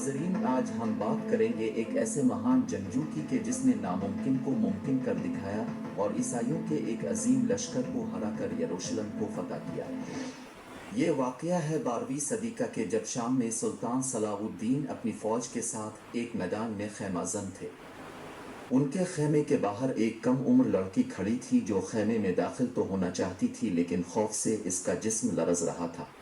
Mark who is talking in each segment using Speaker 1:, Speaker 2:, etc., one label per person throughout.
Speaker 1: नाजरीन, आज हम बात करेंगे एक ऐसे महान जंगजू की कि जिसने नामुमकिन को मुमकिन कर दिखाया और ईसाइयों के एक अजीम लश्कर को हराकर यरूशलेम को फतह किया। ये वाकया है 12वीं सदी का कि जब शाम में सुल्तान सलाहुद्दीन अपनी फौज के साथ एक मैदान में खैमाजन थे। उनके खेमे के बाहर एक कम उम्र लड़की खड़ी थी जो खेमे में दाखिल तो होना चाहती थी, लेकिन खौफ से इसका जिस्म लरज रहा था।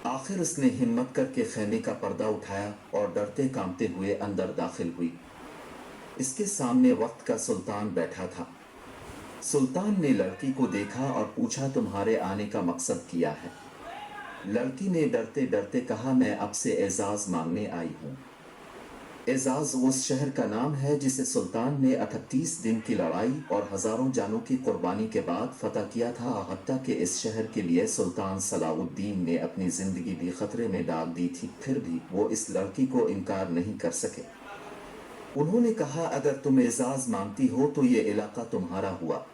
Speaker 1: आखिर उसने हिम्मत करके खेमे का पर्दा उठाया और डरते कांपते हुए अंदर दाखिल हुई। इसके सामने वक्त का सुल्तान बैठा था। सुल्तान ने लड़की को देखा और पूछा, तुम्हारे आने का मकसद क्या है? लड़की ने डरते डरते कहा, मैं आपसे एजाज मांगने आई हूँ। एजाज उस शहर का नाम है जिसे सुल्तान ने 38 दिन की लड़ाई और हजारों जानों की कुर्बानी के बाद फतह किया था। हत्ता कि इस शहर के लिए सुल्तान सलाहुद्दीन ने अपनी जिंदगी भी खतरे में डाल दी थी, फिर भी वो इस लड़की को इनकार नहीं कर सके। उन्होंने कहा, अगर तुम एजाज मांगती हो तो ये इलाका तुम्हारा हुआ।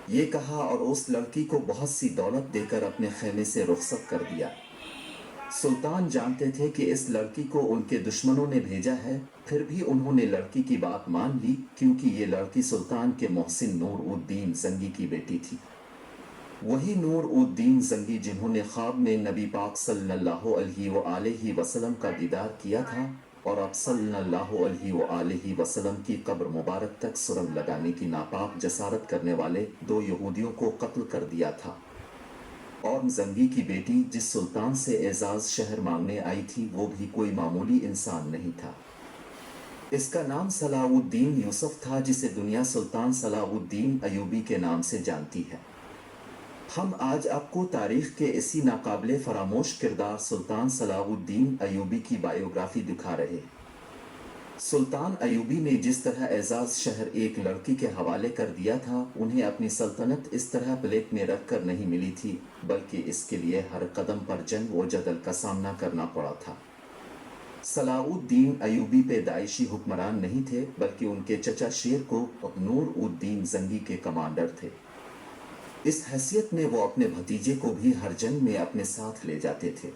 Speaker 1: ये कहा और उस लड़की को बहुत सी दौलत देकर अपने खेमे से रुखसत कर दिया। सुल्तान जानते थे कि इस लड़की को उनके दुश्मनों ने भेजा है, फिर भी उन्होंने लड़की की बात मान ली, क्योंकि ये लड़की सुल्तान के मोहसिन नूर-उद-दीन जंगी की बेटी थी। वही नूर-उद-दीन जंगी जिन्होंने ख्वाब में नबी पाक सल्लल्लाहु अलैहि वसल्लम का दीदार किया था और अब सल्लल्लाहु अलैहि वसल्लम की कब्र मुबारक तक सुरंग लगाने की नापाक जसारत करने वाले 2 यहूदियों को कत्ल कर दिया था। और जंगी की बेटी जिस सुल्तान से एजाज शहर मांगने आई थी, वो भी कोई मामूली इंसान नहीं था। इसका नाम सलाहुद्दीन यूसुफ था, जिसे दुनिया सुल्तान सलाहुद्दीन अयूबी के नाम से जानती है। हम आज आपको तारीख के इसी नाकाबिले फरामोश किरदार सुल्तान सलाहुद्दीन अयूबी की बायोग्राफी दिखा रहे हैं। सुल्तान अयूबी ने जिस तरह एजाज शहर एक लड़की के हवाले कर दिया था, उन्हें अपनी सल्तनत इस तरह प्लेट में रख कर नहीं मिली थी, बल्कि इसके लिए हर कदम पर जंग व जदल का सामना करना पड़ा था। सलाहुद्दीन अयूबी पैदाइशी हुक्मरान नहीं थे, बल्कि उनके चचा शेर को नूर-उद-दीन जंगी के कमांडर थे। इस हैसियत में वो अपने भतीजे को भी हर जंग में अपने साथ ले जाते थे।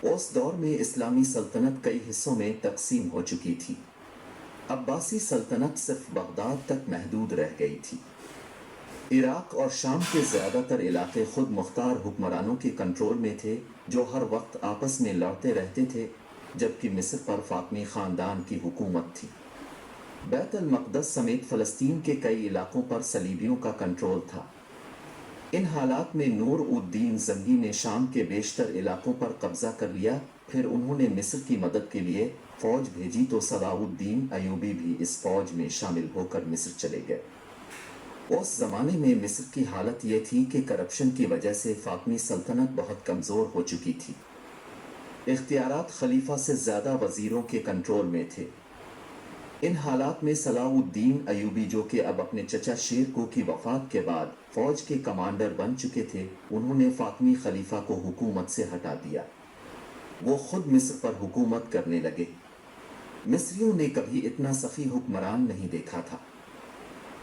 Speaker 1: उस दौर में इस्लामी सल्तनत कई हिस्सों में तकसीम हो चुकी थी। अब्बासी सल्तनत सिर्फ बगदाद तक महदूद रह गई थी। इराक और शाम के ज़्यादातर इलाके खुद मुख्तार हुक्मरानों के कंट्रोल में थे, जो हर वक्त आपस में लड़ते रहते थे, जबकि मिस्र पर फातमी ख़ानदान की हुकूमत थी। बैतुल मक़दस समेत फ़लस्तीन के कई इलाकों पर सलीबियों का कंट्रोल था। इन हालात में नूर-उद-दीन जंगी ने शाम के बेशतर इलाकों पर कब्जा कर लिया। फिर उन्होंने मिस्र की मदद के लिए फौज भेजी तो सलाहुद्दीन अयूबी भी इस फौज में शामिल होकर मिस्र चले गए। उस जमाने में मिस्र की हालत ये थी कि करप्शन की वजह से फातमी सल्तनत बहुत कमज़ोर हो चुकी थी। इख्तियारात खलीफा से ज़्यादा वजीरों के कंट्रोल में थे। इन हालात में सलाहुद्दीन अयूबी, जो कि अब अपने चचा शेर को की वफात के बाद फौज के कमांडर बन चुके थे, उन्होंने फातमी खलीफा को हुकूमत से हटा दिया। वो खुद मिस्र पर हुकूमत करने लगे। मिस्रियों ने कभी इतना सखी हुक्मरान नहीं देखा था।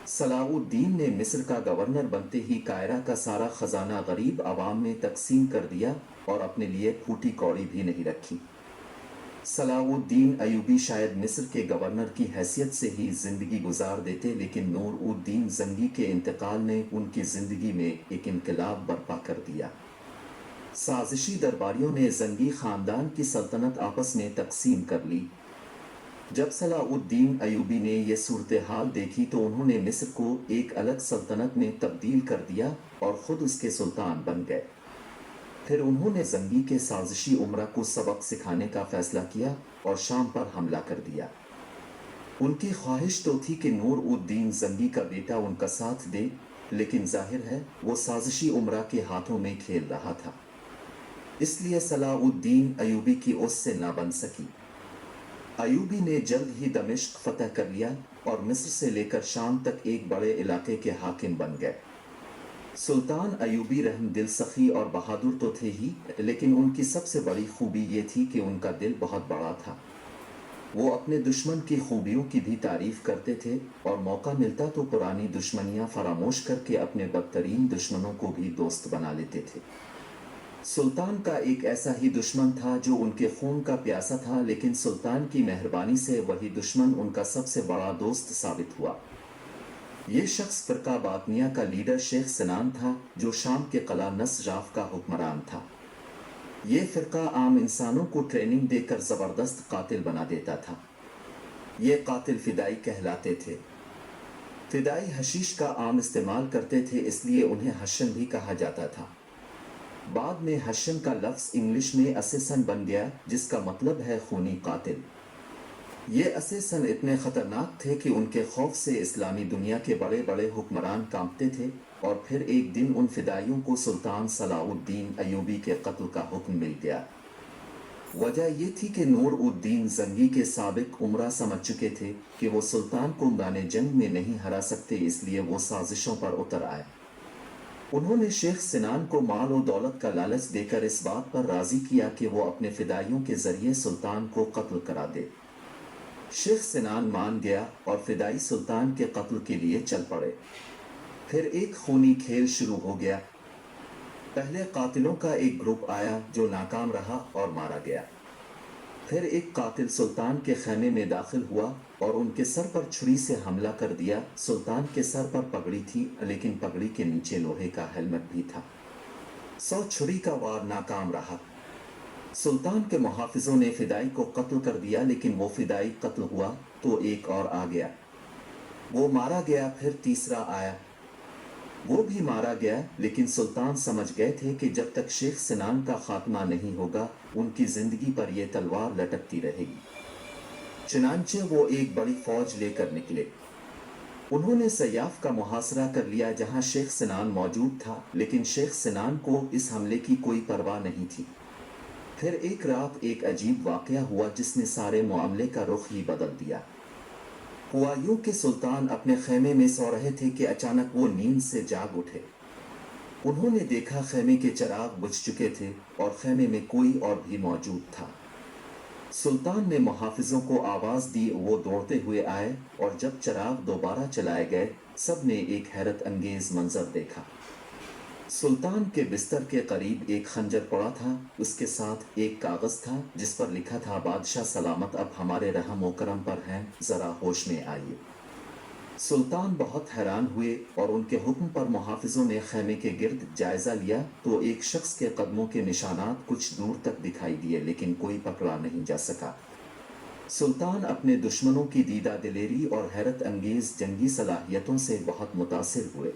Speaker 1: सलाहुद्दीन ने मिस्र का गवर्नर बनते ही कायरा का सारा खजाना गरीब आवाम में तकसीम कर दिया और अपने लिए फूटी कौड़ी भी नहीं रखी। सलाहुद्दीन अयूबी शायद मिस्र के गवर्नर की हैसियत से ही जिंदगी गुजार देते, लेकिन नूर-उद-दीन जंगी के इंतकाल ने उनकी जिंदगी में एक इनकलाब बर्पा कर दिया। साजिशी दरबारियों ने जंगी खानदान की सल्तनत आपस में तकसीम कर ली। जब सलाहुद्दीन अयूबी ने यह सूरत हाल देखी तो उन्होंने मिस्र को एक अलग सल्तनत में तब्दील कर दिया और खुद उसके सुल्तान बन गए। फिर उन्होंने जंगी के साजिशी उमरा को सबक सिखाने का फैसला किया और शाम पर हमला कर दिया। उनकी ख्वाहिश तो थी कि नूर-उद-दीन जंगी का बेटा उनका साथ दे, लेकिन जाहिर है वो साजिशी उमरा के हाथों में खेल रहा था, इसलिए सलाहुद्दीन अयूबी की उससे ना बन सकी। अयूबी ने जल्द ही दमिश्क फतह कर लिया और मिस्र से लेकर शाम तक एक बड़े इलाके के हाकिम बन गए। सुल्तान अयूबी रहमदिल सखी और बहादुर तो थे ही, लेकिन उनकी सबसे बड़ी खूबी ये थी कि उनका दिल बहुत बड़ा था। वो अपने दुश्मन की खूबियों की भी तारीफ करते थे और मौका मिलता तो पुरानी दुश्मनियां फरामोश करके अपने बदतरीन दुश्मनों को भी दोस्त बना लेते थे। सुल्तान का एक ऐसा ही दुश्मन था जो उनके खून का प्यासा था, लेकिन सुल्तान की मेहरबानी से वही दुश्मन उनका सबसे बड़ा दोस्त साबित हुआ। ये शख्स फिरका बातनिया का लीडर शेख सिनान था, जो शाम के कला नसराफ का हुक्मरान था। ये फिरका आम इंसानों को ट्रेनिंग देकर जबरदस्त कातिल बना देता था। ये कातिल फिदाई कहलाते थे। फिदाई हशीश का आम इस्तेमाल करते थे, इसलिए उन्हें हशन भी कहा जाता था। बाद में हशन का लफ्ज़ इंग्लिश में असेसन बन गया, जिसका मतलब है खूनी कातिल। ये असेसन इतने ख़तरनाक थे कि उनके खौफ से इस्लामी दुनिया के बड़े बड़े हुक्मरान कांपते थे। और फिर एक दिन उन फिदाइयों को सुल्तान सलाउद्दीन अयूबी के कत्ल का हुक्म मिल गया। वजह यह थी कि नूर उद्दीन जंगी के साबिक उमरा समझ चुके थे कि वो सुल्तान को मैदान जंग में नहीं हरा सकते, इसलिए वो साजिशों पर उतर आए। उन्होंने शेख सिनान को माल और दौलत का लालच देकर इस बात पर राजी किया कि वो अपने फिदाइयों के जरिए सुल्तान को कत्ल करा दे। शेख सिनान मान गया और फिदाई सुल्तान के कत्ल के लिए चल पड़े। फिर एक खूनी खेल शुरू हो गया। पहले कातिलों का एक ग्रुप आया जो नाकाम रहा और मारा गया। फिर एक कातिल सुल्तान के खैमे में दाखिल हुआ और उनके सर पर छुरी से हमला कर दिया। सुल्तान के सर पर पगड़ी थी, लेकिन पगड़ी के नीचे लोहे का हेलमेट भी था। 100 छुरी का वार नाकाम रहा। सुल्तान के मुहाफिजों ने फिदाई को कत्ल कर दिया, लेकिन वो फिदाई कत्ल हुआ तो एक और आ गया। वो मारा गया। फिर तीसरा आया, वो भी मारा गया। लेकिन सुल्तान समझ गए थे कि जब तक शेख सिनान का खात्मा नहीं होगा, उनकी जिंदगी पर यह तलवार लटकती रहेगी। चुनांचे वो एक बड़ी फौज लेकर निकले। उन्होंने सयाफ का मुहासरा कर लिया जहां शेख सिनान मौजूद था, लेकिन शेख सिनान को इस हमले की कोई परवाह नहीं थी। फिर एक रात एक अजीब वाकया हुआ जिसने सारे मामले का रुख ही बदल दिया। हुआ यूं कि सुल्तान अपने खेमे में सो रहे थे कि अचानक वो नींद से जाग उठे। उन्होंने देखा खेमे के चिराग बुझ चुके थे और खेमे में कोई और भी मौजूद था। सुल्तान ने मुहाफिजों को आवाज दी, वो दौड़ते हुए आए और जब चिराग दोबारा चलाए गए, सब ने एक हैरत अंगेज मंजर देखा। सुल्तान के बिस्तर के करीब एक खंजर पड़ा था। उसके साथ एक कागज था जिस पर लिखा था, बादशाह सलामत अब हमारे रहम व करम पर हैं, जरा होश में आइए। सुल्तान बहुत हैरान हुए और उनके हुक्म पर मुहाफिजों ने खेमे के गिर्द जायजा लिया तो एक शख्स के कदमों के निशानात कुछ दूर तक दिखाई दिए, लेकिन कोई पकड़ा नहीं जा सका। सुल्तान अपने दुश्मनों की दीदा दिलेरी और हैरत अंगेज जंगी सलाहियतों से बहुत मुतासिर हुए।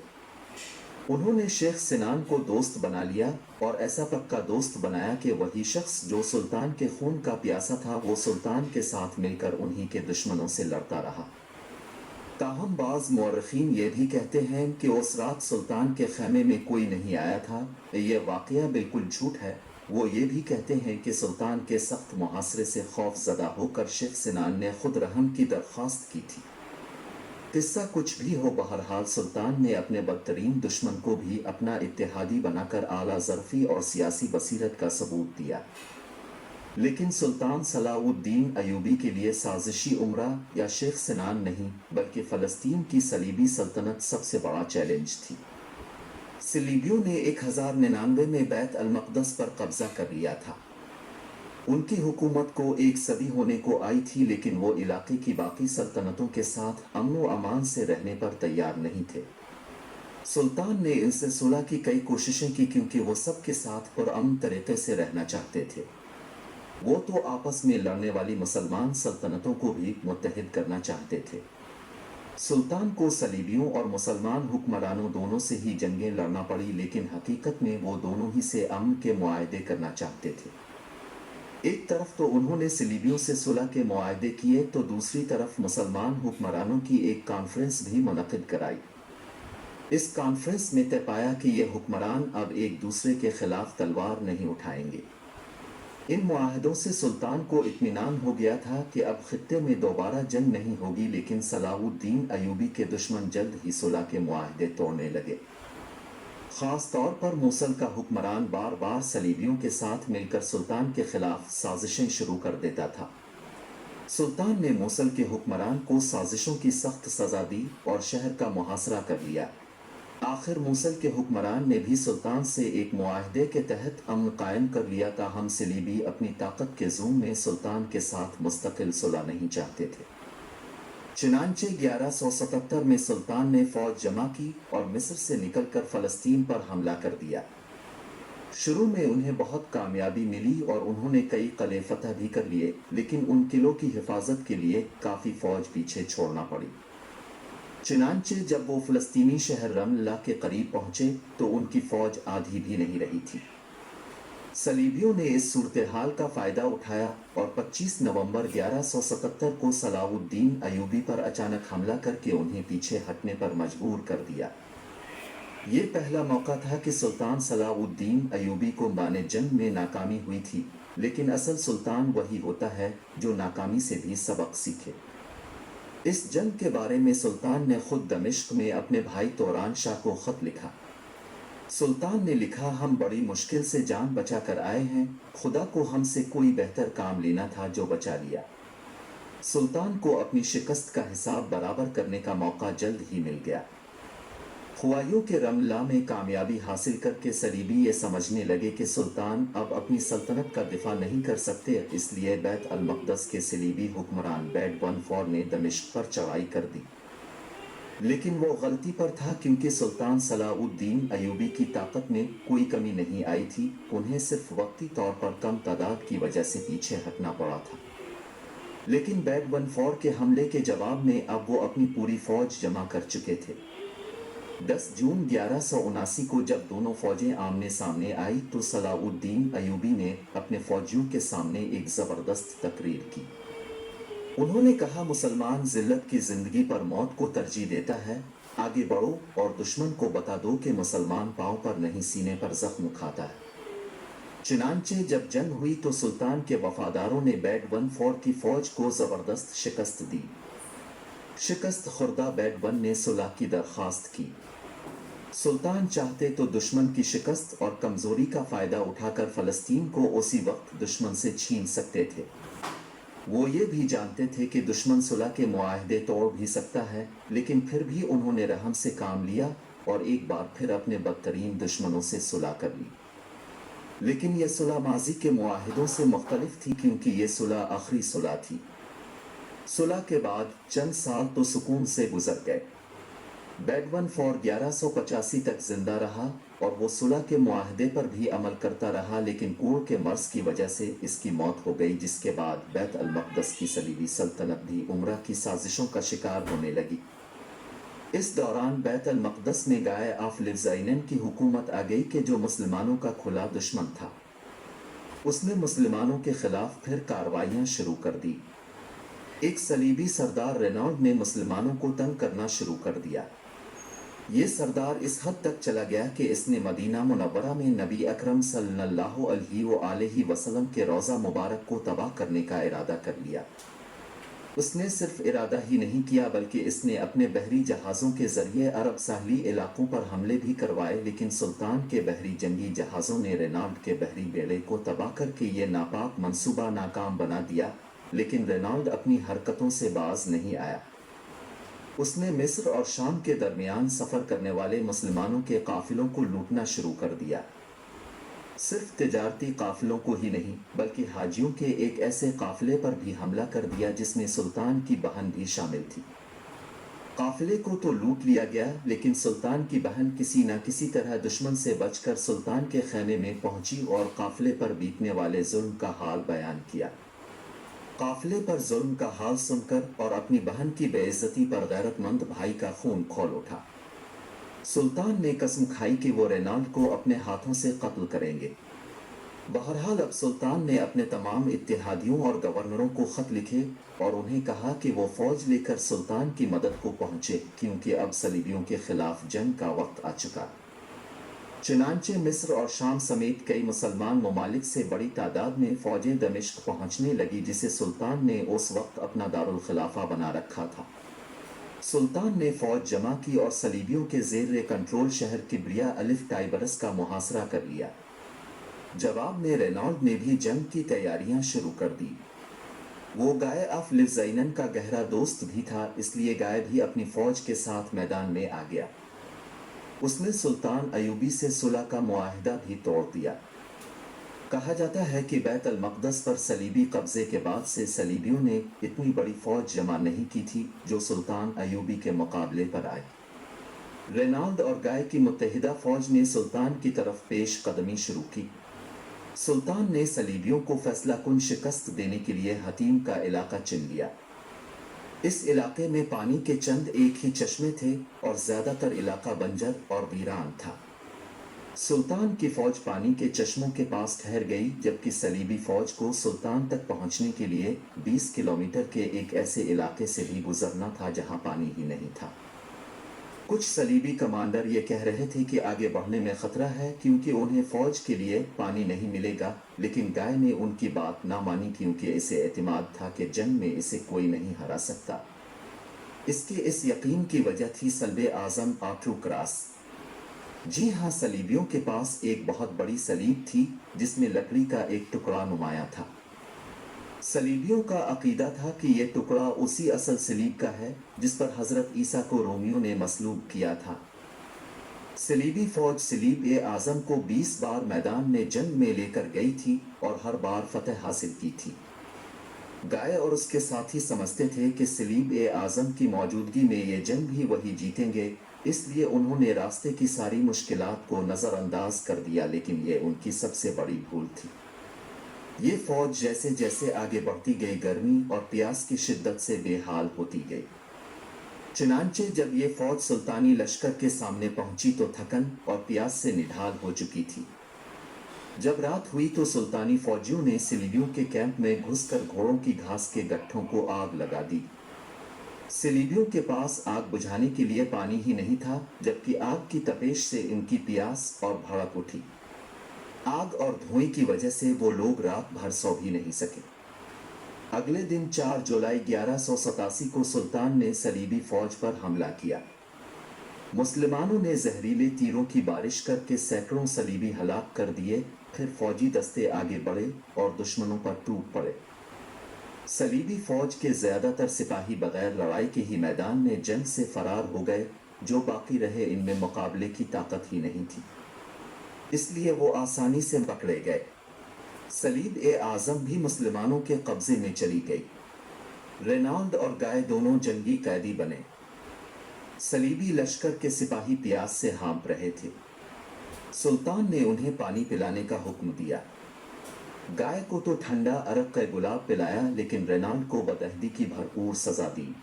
Speaker 1: उन्होंने शेख सिनान को दोस्त बना लिया और ऐसा पक्का दोस्त बनाया कि वही शख्स जो सुल्तान के खून का प्यासा था, वो सुल्तान के साथ मिलकर उन्हीं के दुश्मनों से लड़ता रहा। ताहम बाज मौरखीन ये भी कहते हैं कि उस रात सुल्तान के खैमे में कोई नहीं आया था। यह वाकया बिल्कुल झूठ है। वो ये भी कहते हैं कि सुल्तान के सख्त मुहासरे से खौफ ज़दा होकर शेख सिनान ने खुद रहम की दरख्वास्त की थी। किस्सा कुछ भी हो, बहरहाल सुल्तान ने अपने बदतरीन दुश्मन को भी अपना इत्तेहादी बनाकर आला ज़र्फ़ी और सियासी बसीरत का सबूत दिया। लेकिन सुल्तान सलाउद्दीन अयूबी के लिए साजिशी उमरा या शेख सिनान नहीं, बल्कि फ़लस्तीन की सलीबी सल्तनत सबसे बड़ा चैलेंज थी। सलीबियों ने 1099 में बैत अल मक़दस पर कब्जा कर लिया था। उनकी हुकूमत को एक सदी होने को आई थी, लेकिन वो इलाके की बाकी सल्तनतों के साथ अमन व अमान से रहने पर तैयार नहीं थे। सुल्तान ने इनसे सुलह की कई कोशिशें की, क्योंकि वो सबके साथ पुरअमन तरीके से रहना चाहते थे। वो तो आपस में लड़ने वाली मुसलमान सल्तनतों को भी मुत्तहिद करना चाहते थे। सुल्तान को सलीबियों और मुसलमान हुक्मरानों दोनों से ही जंगें लड़ना पड़ी, लेकिन हकीकत में वो दोनों ही से अमन के मुआहदे करना चाहते थे। एक तरफ तो उन्होंने सलीबियों से सुलह के मुआहदे किए, तो दूसरी तरफ मुसलमान हुक्मरानों की एक कॉन्फ्रेंस भी मुनक़िद कराई। इस कॉन्फ्रेंस में तय पाया कि ये हुक्मरान अब एक दूसरे के खिलाफ तलवार नहीं उठाएंगे। इन मुआहदों से सुल्तान को इत्मीनान हो गया था कि अब खित्ते में दोबारा जंग नहीं होगी, लेकिन सलाउद्दीन अयूबी के दुश्मन जल्द ही सुलह के मुआहदे तोड़ने लगे। ख़ास तौर पर मूसल का हुक्मरान बार बार सलीबियों के साथ मिलकर सुल्तान के खिलाफ साजिशें शुरू कर देता था। सुल्तान ने मूसल के हुक्मरान को साजिशों की सख्त सज़ा दी और शहर का मुहासरा कर लिया। आखिर मूसल के हुक्मरान ने भी सुल्तान से एक मुआहदे के तहत अमन कायम कर लिया, ताहम सलीबी अपनी ताकत के ज़ूम में सुल्तान के साथ मुस्तकिल सुलह नहीं चाहते थे। चुनांचे 1177 में सुल्तान ने फौज जमा की और मिस्र से निकलकर फ़लस्तीन पर हमला कर दिया। शुरू में उन्हें बहुत कामयाबी मिली और उन्होंने कई किले फतह भी कर लिए, लेकिन उन किलों की हिफाजत के लिए काफ़ी फौज पीछे छोड़ना पड़ी। चुनांचे जब वो फ़लस्तीनी शहर रमल्ला के करीब पहुंचे तो उनकी फौज आधी भी नहीं रही थी। सलीबियों ने इस सूरत हाल का फ़ायदा उठाया और 25 नवंबर 1177 को सलाउद्दीन अयूबी पर अचानक हमला करके उन्हें पीछे हटने पर मजबूर कर दिया। ये पहला मौका था कि सुल्तान सलाउद्दीन अयूबी को माने जंग में नाकामी हुई थी, लेकिन असल सुल्तान वही होता है जो नाकामी से भी सबक सीखे। इस जंग के बारे में सुल्तान ने खुद दमिश्क में अपने भाई तौरान शाह को खत लिखा। सुल्तान ने लिखा, हम बड़ी मुश्किल से जान बचा कर आए हैं, खुदा को हमसे कोई बेहतर काम लेना था जो बचा लिया। सुल्तान को अपनी शिकस्त का हिसाब बराबर करने का मौका जल्द ही मिल गया। खुआइयों के रमला में कामयाबी हासिल करके सलीबी ये समझने लगे कि सुल्तान अब अपनी सल्तनत का दिफा नहीं कर सकते, इसलिए बैत अल मक़दस के सलीबी हुक्मरान बैड वन फॉर ने दमिश्क पर चढ़ाई कर दी। लेकिन वो गलती पर था, क्योंकि सुल्तान सलाउद्दीन अयूबी की ताकत में कोई कमी नहीं आई थी, उन्हें सिर्फ वक्ती तौर पर कम तादाद की वजह से पीछे हटना पड़ा था। लेकिन बैड वन फॉर के हमले के जवाब में अब वो अपनी पूरी फौज जमा कर चुके थे। 10 जून 1179 को जब दोनों फौजें आमने सामने आई तो सलाउद्दीन अयूबी ने अपने फौजियों के सामने एक ज़बरदस्त तकरीर की। उन्होंने कहा, मुसलमान जिल्लत की ज़िंदगी पर मौत को तरजीह देता है, आगे बढ़ो और दुश्मन को बता दो कि मुसलमान पाँव पर नहीं सीने पर ज़ख्म खाता है। चुनांचे जब जंग हुई तो सुल्तान के वफादारों ने बैड वन फॉर की फौज को ज़बरदस्त शिकस्त दी। शिकस्त खुर्दा बैड वन ने सुलह की दरख्वास्त की। सुल्तान चाहते तो दुश्मन की शिकस्त और कमजोरी का फायदा उठाकर फलस्तीन को उसी वक्त दुश्मन से छीन सकते थे। वो ये भी जानते थे कि दुश्मन सुलह के मुआहदे तोड़ भी सकता है, लेकिन फिर भी उन्होंने रहम से काम लिया और एक बार फिर अपने बदतरीन दुश्मनों से सुलह कर ली। लेकिन यह सुलह माजी के मुआहदों से मुख्तलिफ थी, क्योंकि ये सुलह आखिरी सुलह थी। सुलह के बाद चंद साल तो सुकून से गुजर गए। बैड वन फॉर 1185 तक जिंदा रहा और वो सुलह के मुआहदे पर भी अमल करता रहा, लेकिन कूड़ के मर्ज की वजह से इसकी मौत हो गई, जिसके बाद बैत अल मक़दस की सलीबी सल्तनत भी उमरा की साजिशों का शिकार होने लगी। इस दौरान बैत अल मक़दस में गाय ऑफ लिज़ाइनन की हुकूमत आ गई कि जो मुसलमानों का खुला दुश्मन था। उसने मुसलमानों के खिलाफ फिर कार्रवाइयाँ शुरू कर दी। एक सलीबी सरदार रेनॉल्ड ने मुसलमानों को तंग करना शुरू कर दिया। ये सरदार इस हद तक चला गया कि इसने मदीना मुनव्वरा में नबी अकरम सल्लल्लाहु अलैहि वसल्लम के रोज़ा मुबारक को तबाह करने का इरादा कर लिया। उसने सिर्फ इरादा ही नहीं किया, बल्कि इसने अपने बहरी जहाज़ों के ज़रिए अरब साहली इलाकों पर हमले भी करवाए, लेकिन सुल्तान के बहरी जंगी जहाज़ों ने रेनॉल्ड के बहरी बेड़े को तबाह करके ये नापाक मंसूबा नाकाम बना दिया। लेकिन रेनॉल्ड अपनी हरकतों से बाज नहीं आया। उसने मिस्र और शाम के दरमियान सफ़र करने वाले मुसलमानों के काफिलों को लूटना शुरू कर दिया। सिर्फ तिजारती काफिलों को ही नहीं, बल्कि हाजियों के एक ऐसे काफिले पर भी हमला कर दिया जिसमें सुल्तान की बहन भी शामिल थी। काफिले को तो लूट लिया गया, लेकिन सुल्तान की बहन किसी न किसी तरह दुश्मन से बचकर सुल्तान के खैमे में पहुंची और काफिले पर बीतने वाले जुल्म का हाल बयान किया। काफिले पर जुल्म का हाल सुनकर और अपनी बहन की बेइज्जती पर गैरतमंद भाई का खून खौल उठा। सुल्तान ने कसम खाई कि वो रेनॉल्ड को अपने हाथों से कत्ल करेंगे। बहरहाल अब सुल्तान ने अपने तमाम इत्तेहादियों और गवर्नरों को खत लिखे और उन्हें कहा कि वो फौज लेकर सुल्तान की मदद को पहुंचे, क्योंकि अब सलीबियों के खिलाफ जंग का वक्त आ चुका। चुनांचे मिस्र और शाम समेत कई मुसलमान ममालिक से बड़ी तादाद में फौजें दमिश्क पहुंचने लगी, जिसे सुल्तान ने उस वक्त अपना दारुल खिलाफा बना रखा था। सुल्तान ने फौज जमा की और सलीबियों के ज़ेर कंट्रोल शहर किब्रिया अलिफ टाइबरस का मुहासरा कर लिया। जवाब में रेनॉल्ड ने भी जंग की तैयारियां शुरू कर दी। वो गाय ऑफ लिज़ाइनन का गहरा दोस्त भी था, इसलिए गाय भी अपनी फौज के साथ मैदान में आ गया। उसने सुल्तान अयूबी से सुलह का मुआहिदा भी तोड़ दिया। कहा जाता है कि बैत अल मक़दस पर सलीबी कब्जे के बाद से सलीबियों ने इतनी बड़ी फौज जमा नहीं की थी जो सुल्तान अयूबी के मुकाबले पर आए। रेनाल्ड और गाय की मुत्तहिदा फौज ने सुल्तान की तरफ पेश कदमी शुरू की। सुल्तान ने सलीबियों को फैसला कुन शिकस्त देने के लिए हतीम का इलाका चुन लिया। इस इलाके में पानी के चंद एक ही चश्मे थे और ज्यादातर इलाका बंजर और वीरान था। सुल्तान की फौज पानी के चश्मों के पास ठहर गई, जबकि सलीबी फौज को सुल्तान तक पहुंचने के लिए 20 किलोमीटर के एक ऐसे इलाके से भी गुजरना था जहां पानी ही नहीं था। कुछ सलीबी कमांडर ये कह रहे थे कि आगे बढ़ने में खतरा है क्योंकि उन्हें फौज के लिए पानी नहीं मिलेगा, लेकिन गाय ने उनकी बात ना मानी क्योंकि इसे एतमाद था कि जंग में इसे कोई नहीं हरा सकता। इसके इस यकीन की वजह थी सल्बे आजम आर्ट्रू क्रॉस। जी हाँ, सलीबियों के पास एक बहुत बड़ी सलीब थी जिसमें लकड़ी का एक टुकड़ा नुमाया था। सलीबियों का अकीदा था कि यह टुकड़ा उसी असल सलीब का है जिस पर हजरत ईसा को रोमियो ने मसलूब किया था। सलीबी फौज सलीब ए आजम को 20 बार मैदान में जंग में लेकर गई थी और हर बार फतह हासिल की थी। गाय और उसके साथी समझते थे कि सलीब ए आजम की मौजूदगी में ये जंग भी वही जीतेंगे, इसलिए उन्होंने रास्ते की सारी मुश्किलात को नज़रअंदाज कर दिया, लेकिन ये उनकी सबसे बड़ी भूल थी। ये फौज जैसे जैसे आगे बढ़ती गई गर्मी और प्यास की शिद्दत से बेहाल होती गई। चुनांचे जब ये फौज सुल्तानी लश्कर के सामने पहुंची तो थकन और प्यास से निढाल हो चुकी थी। जब रात हुई तो सुल्तानी फौजियों ने सलीबियों के कैंप में घुसकर घोड़ों की घास के गट्ठों को आग लगा दी। सलीबियों के पास आग बुझाने के लिए पानी ही नहीं था, जबकि आग की तपेश से इनकी प्यास और भड़क उठी। आग और धुएं की वजह से वो लोग रात भर सो भी नहीं सके। अगले दिन 4 जुलाई 1187 को सुल्तान ने सलीबी फौज पर हमला किया। मुसलमानों ने जहरीले तीरों की बारिश करके सैकड़ों सलीबी हलाक कर दिए। फिर फौजी दस्ते आगे बढ़े और दुश्मनों पर टूट पड़े। सलीबी फौज के ज्यादातर सिपाही बगैर लड़ाई के ही मैदान में जंग से फरार हो गए। जो बाकी रहे इनमें मुकाबले की ताकत ही नहीं थी, इसलिए वो आसानी से पकड़े गए। सलीब ए आजम भी मुसलमानों के कब्जे में चली गई। रेनाल्ड और गाय दोनों जंगी कैदी बने। सलीबी लश्कर के सिपाही प्यास से हाँप रहे थे। सुल्तान ने उन्हें पानी पिलाने का हुक्म दिया। गाय को तो ठंडा अरक का गुलाब पिलाया, लेकिन रेनाल्ड को बदअहदी की भरपूर सजा दी।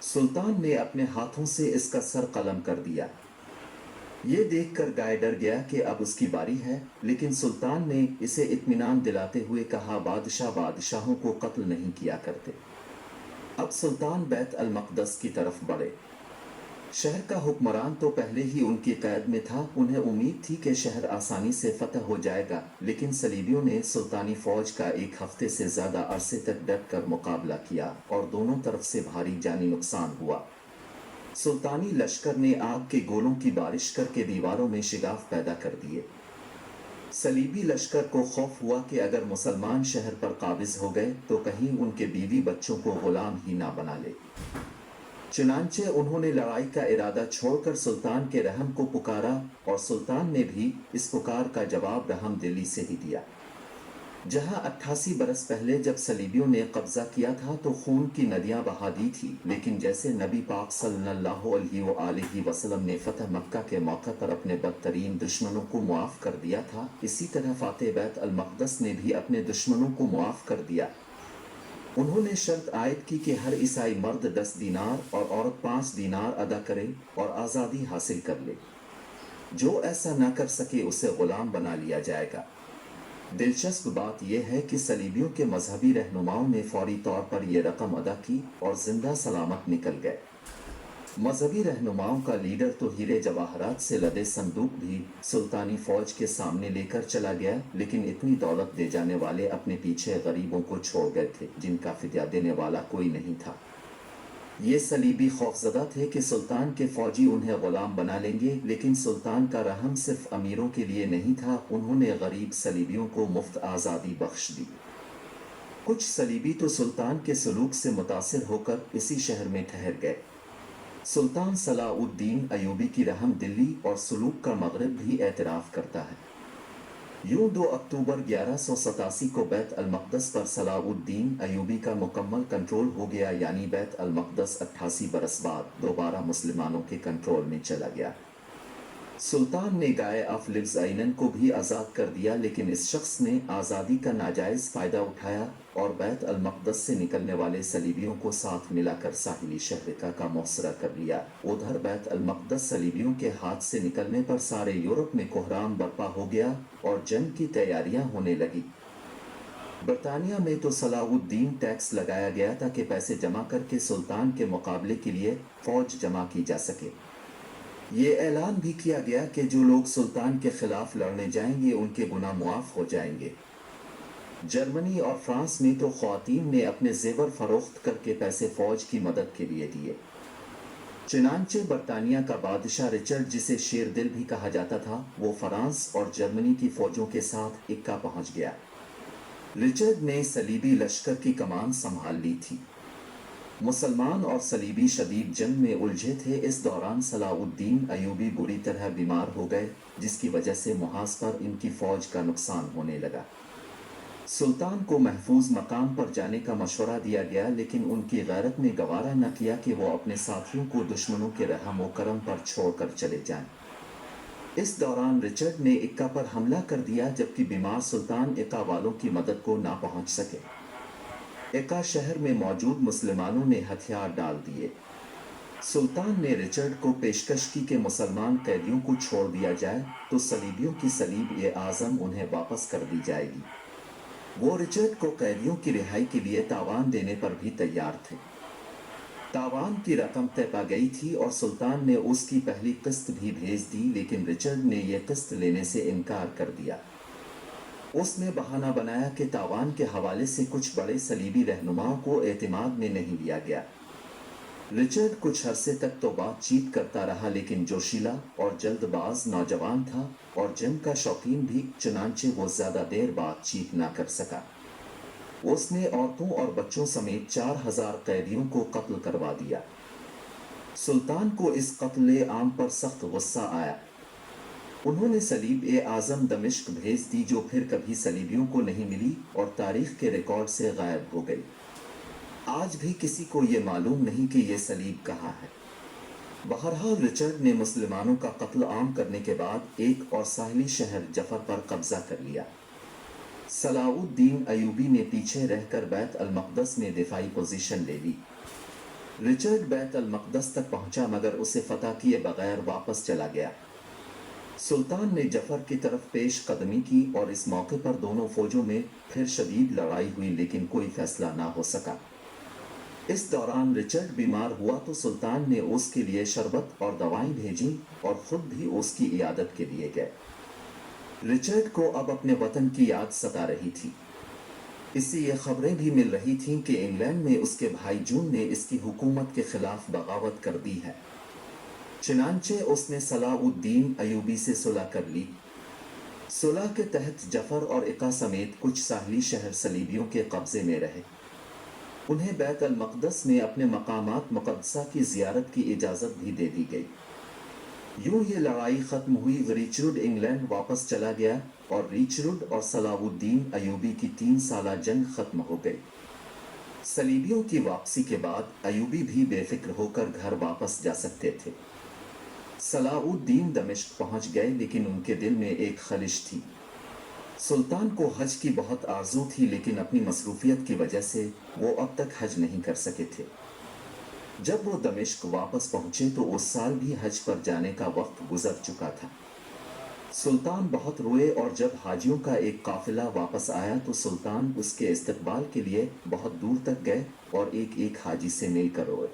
Speaker 1: सुल्तान ने अपने हाथों से इसका सर कलम कर दिया। ये देखकर गाय डर गया कि अब उसकी बारी है, लेकिन सुल्तान ने इसे इत्मीनान दिलाते हुए कहा, बादशाह बादशाहों को कत्ल नहीं किया करते। अब सुल्तान बैत अल मक़दस की तरफ बढ़े। शहर का हुक्मरान तो पहले ही उनकी कैद में था। उन्हें उम्मीद थी कि शहर आसानी से फतह हो जाएगा, लेकिन सलीबियों ने सुल्तानी फौज का एक हफ्ते से ज्यादा अरसे तक डट कर मुकाबला किया और दोनों तरफ से भारी जानी नुकसान हुआ। सुल्तानी लश्कर ने आग के गोलों की बारिश करके दीवारों में शिगाफ पैदा कर दिए। सलीबी लश्कर को खौफ हुआ कि अगर मुसलमान शहर पर काबिज हो गए तो कहीं उनके बीवी बच्चों को गुलाम ही ना बना ले। चुनांचे उन्होंने लड़ाई का इरादा छोड़कर सुल्तान के रहम को पुकारा और सुल्तान ने भी इस पुकार का जवाब रहम दिली से ही दिया। जहां 88 बरस पहले जब सलीबियों ने कब्जा किया था तो खून की नदियां बहा दी थी, लेकिन जैसे नबी पाक सल्लल्लाहु अलैहि वसल्लम ने फतह मक्का के मौके पर अपने बदतरीन दुश्मनों को मुआफ कर दिया था, इसी तरह फातेह बैत अल मक़दस ने भी अपने दुश्मनों को मुआफ कर दिया। उन्होंने शर्त आयद की कि हर ईसाई मर्द 10 दीनार और औरत 5 दीनार अदा करे और आज़ादी हासिल कर ले। जो ऐसा न कर सके उसे गुलाम बना लिया जाएगा। दिलचस्प बात यह है कि सलीबियों के मजहबी रहनुमाओं ने फौरी तौर पर यह रकम अदा की और जिंदा सलामत निकल गए। मजहबी रहनुमाओं का लीडर तो हीरे जवाहरात से लदे संदूक भी सुल्तानी फौज के सामने लेकर चला गया, लेकिन इतनी दौलत दे जाने वाले अपने पीछे गरीबों को छोड़ गए थे जिनका फिद्या देने वाला कोई नहीं था। ये सलीबी खौफजदा थे कि सुल्तान के फौजी उन्हें गुलाम बना लेंगे, लेकिन सुल्तान का रहम सिर्फ अमीरों के लिए नहीं था। उन्होंने गरीब सलीबियों को मुफ्त आज़ादी बख्श दी। कुछ सलीबी तो सुल्तान के सलूक से मुतासिर होकर इसी शहर में ठहर गए। सुल्तान सलाउद्दीन अयूबी की रहम दिली और सलूक का मगरिब भी एतराफ़ करता है। यूं 2 अक्टूबर 1187 को बैत अल-मक़दस पर सलाउद्दीन अयूबी का मुकम्मल कंट्रोल हो गया, यानी बैत अल-मक़दस 88 बरस बाद दोबारा मुसलमानों के कंट्रोल में चला गया। सुल्तान ने गाय अफलिब्स आइनन को भी आज़ाद कर दिया, लेकिन इस शख्स ने आज़ादी का नाजायज़ फ़ायदा उठाया और बैत अल-मक़दस से निकलने वाले सलीबियों को साथ मिलाकर साहिली शहर का मुहसरा कर लिया। उधर बैत अल-मक़दस सलीबियों के हाथ से निकलने पर सारे यूरोप में कोहराम बर्पा हो गया और जंग की तैयारियां होने लगी। बरतानिया में तो सलाउद्दीन टैक्स लगाया गया ताकि पैसे जमा करके सुल्तान के मुकाबले के लिए फौज जमा की जा सके। ये ऐलान भी किया गया कि जो लोग सुल्तान के खिलाफ लड़ने जाएंगे उनके गुनाह मुआफ हो जाएंगे। जर्मनी और फ्रांस में तो ख्वातीन ने अपने जेवर फरोख्त करके पैसे फौज की मदद के लिए दिए। चुनांचे बरतानिया का बादशाह रिचर्ड, जिसे शेर दिल भी कहा जाता था, वो फ्रांस और जर्मनी की फौजों के साथ इक्का पहुंच गया। रिचर्ड ने सलीबी लश्कर की कमान संभाल ली थी। मुसलमान और सलीबी शदीद जंग में उलझे थे। इस दौरान सलाउद्दीन अयूबी बुरी तरह बीमार हो गए, जिसकी वजह से मुहाज पर इनकी फौज का नुकसान होने लगा। सुल्तान को महफूज मकाम पर जाने का मशवरा दिया गया, लेकिन उनकी गैरत ने गवारा न किया कि वो अपने साथियों को दुश्मनों के रहम व करम पर छोड़कर चले जाएं। इस दौरान रिचर्ड ने इक्का पर हमला कर दिया, जबकि बीमार सुल्तान इक्का वालों की मदद को ना पहुंच सके। इक्का शहर में मौजूद मुसलमानों ने हथियार डाल दिए। सुल्तान ने रिचर्ड को पेशकश की कि मुसलमान कैदियों को छोड़ दिया जाए तो सलीबियों की सलीब आज़म उन्हें वापस कर दी जाएगी। वो रिचर्ड को कैदियों की रिहाई के लिए तावान देने पर भी तैयार थे। तावान की रकम तय पा गई थी और सुल्तान ने उसकी पहली किस्त भी भेज दी, लेकिन रिचर्ड ने यह किस्त लेने से इनकार कर दिया। उसने बहाना बनाया कि तावान के हवाले से कुछ बड़े सलीबी रहनुमाओं को एतमाद में नहीं लिया गया। रिचर्ड कुछ अरसे तक तो बातचीत करता रहा, लेकिन जोशीला और जल्दबाज नौजवान था और जंग का शौकीन भी, चुनांचे वो ज्यादा देर बातचीत ना कर सका। उसने औरतों और बच्चों समेत 4000 कैदियों को कत्ल करवा दिया। सुल्तान को इस कत्ल आम पर सख्त गुस्सा आया। उन्होंने सलीब आज़म दमिश्क भेज दी, जो फिर कभी सलीबियों को नहीं मिली और तारीख के रिकॉर्ड से गायब हो गई। आज भी किसी को ये मालूम नहीं कि ये सलीब कहाँ है। बहरहाल रिचर्ड ने मुसलमानों का कत्ल आम करने के बाद एक और साहिली शहर जफर पर कब्जा कर लिया। सलाउद्दीन अयूबी ने पीछे रहकर बैत अल-मक़दस में दिफाई पोजीशन ले ली। रिचर्ड बैत अल-मक़दस तक पहुंचा, मगर उसे फतह किए बगैर वापस चला गया। सुल्तान ने जफर की तरफ पेश कदमी की और इस मौके पर दोनों फौजों में फिर शदीद लड़ाई हुई, लेकिन कोई फैसला ना हो सका। इस दौरान रिचर्ड बीमार हुआ तो सुल्तान ने उसके लिए शरबत और दवाएं भेजी और खुद भी उसकी इयादत के लिए गए। रिचर्ड को अब अपने वतन की याद सता रही थी। इससे ये खबरें भी मिल रही थीं कि इंग्लैंड में उसके भाई जून ने इसकी हुकूमत के खिलाफ बगावत कर दी है। चुनांचे उसने सलाउद्दीन अयूबी से सुलह कर ली। सुलह के तहत जफर और इक्का समेत कुछ साहिली शहर सलीबियों के कब्जे में रहे। उन्हें बैत अल-मक़दस में अपने मकामात मुक़द्दसा की ज़ियारत की इजाज़त भी दे दी गई। यूं ये लड़ाई ख़त्म हुई। रिचर्ड इंग्लैंड वापस चला गया और रिचर्ड और सलाउद्दीन अयूबी की 3 साला जंग ख़त्म हो गई। सलीबियों की वापसी के बाद अयूबी भी बेफिक्र होकर घर वापस जा सकते थे। सलाउद्दीन दमिश्क पहुंच गए, लेकिन उनके दिल में एक खलिश थी। सुल्तान को हज की बहुत आरज़ू थी, लेकिन अपनी मसरूफियत की वजह से वो अब तक हज नहीं कर सके थे। जब वो दमिश्क वापस पहुंचे तो उस साल भी हज पर जाने का वक्त गुजर चुका था। सुल्तान बहुत रोए और जब हाजियों का एक काफिला वापस आया तो सुल्तान उसके इस्तकबाल के लिए बहुत दूर तक गए और एक एक हाजी से मिलकर रोए।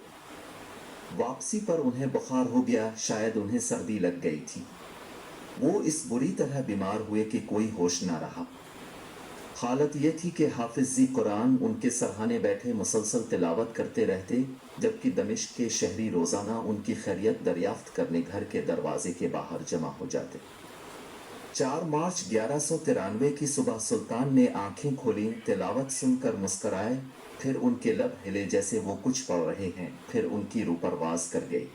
Speaker 1: वापसी पर उन्हें बुखार हो गया, शायद उन्हें सर्दी लग गई थी। वो इस बुरी तरह बीमार हुए कि कोई होश ना रहा। हालत ये थी कि हाफिज़ कुरान उनके सरहाने बैठे मुसलसल तिलावत करते रहते, जबकि दमिश्क के शहरी रोज़ाना उनकी खैरियत दरियाफ्त करने घर के दरवाजे के बाहर जमा हो जाते। 4 मार्च 1193 की सुबह सुल्तान ने आंखें खोली, तिलावत सुनकर मुस्कराए, फिर उनके लब हिले जैसे वो कुछ पढ़ रहे हैं, फिर उनकी रूह परवाज़ कर गई।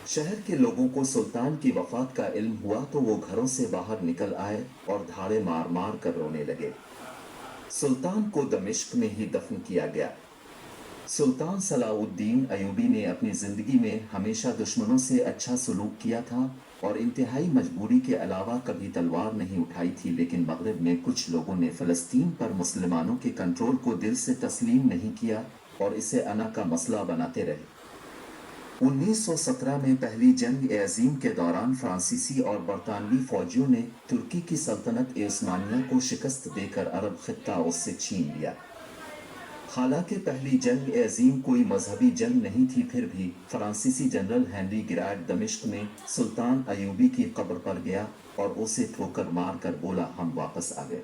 Speaker 1: शहर के लोगों को सुल्तान की वफात का इल्म हुआ तो वो घरों से बाहर निकल आए और धाड़े मार मार कर रोने लगे। सुल्तान को दमिश्क में ही दफन किया गया। सुल्तान सलाउद्दीन अयूबी ने अपनी जिंदगी में हमेशा दुश्मनों से अच्छा सलूक किया था और इंतहाई मजबूरी के अलावा कभी तलवार नहीं उठाई थी, लेकिन मगरिब में कुछ लोगों ने फ़लस्तीन पर मुसलमानों के कंट्रोल को दिल से तस्लीम नहीं किया और इसे अना का मसला बनाते रहे। 1917 में पहली जंग अज़ीम के दौरान फ्रांसीसी और बरतानवी फौजियों ने तुर्की की सल्तनत उस्मानिया को शिकस्त देकर अरब खित्ता उससे छीन लिया। हालांकि पहली जंग अज़ीम कोई मजहबी जंग नहीं थी, फिर भी फ्रांसीसी जनरल हेनरी गिराड दमिश्क में सुल्तान अयूबी की कब्र पर गया और उसे ठोकर मार कर बोला, हम वापस आ गए।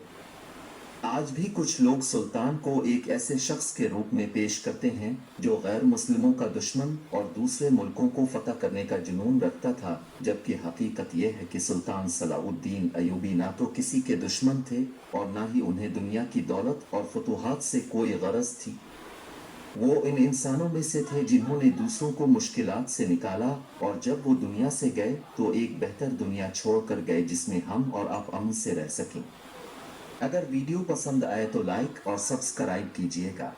Speaker 1: आज भी कुछ लोग सुल्तान को एक ऐसे शख्स के रूप में पेश करते हैं जो गैर मुस्लिमों का दुश्मन और दूसरे मुल्कों को फतह करने का जुनून रखता था, जबकि हकीकत यह है कि सुल्तान सलाउद्दीन अयूबी ना तो किसी के दुश्मन थे और ना ही उन्हें दुनिया की दौलत और फतूहात से कोई गरज थी। वो इन इंसानों में से थे जिन्होंने दूसरों को मुश्किलात से निकाला और जब वो दुनिया से गए तो एक बेहतर दुनिया छोड़कर गए जिसमें हम और आप अमन से रह सकें। अगर वीडियो पसंद आए तो लाइक और सब्सक्राइब कीजिएगा।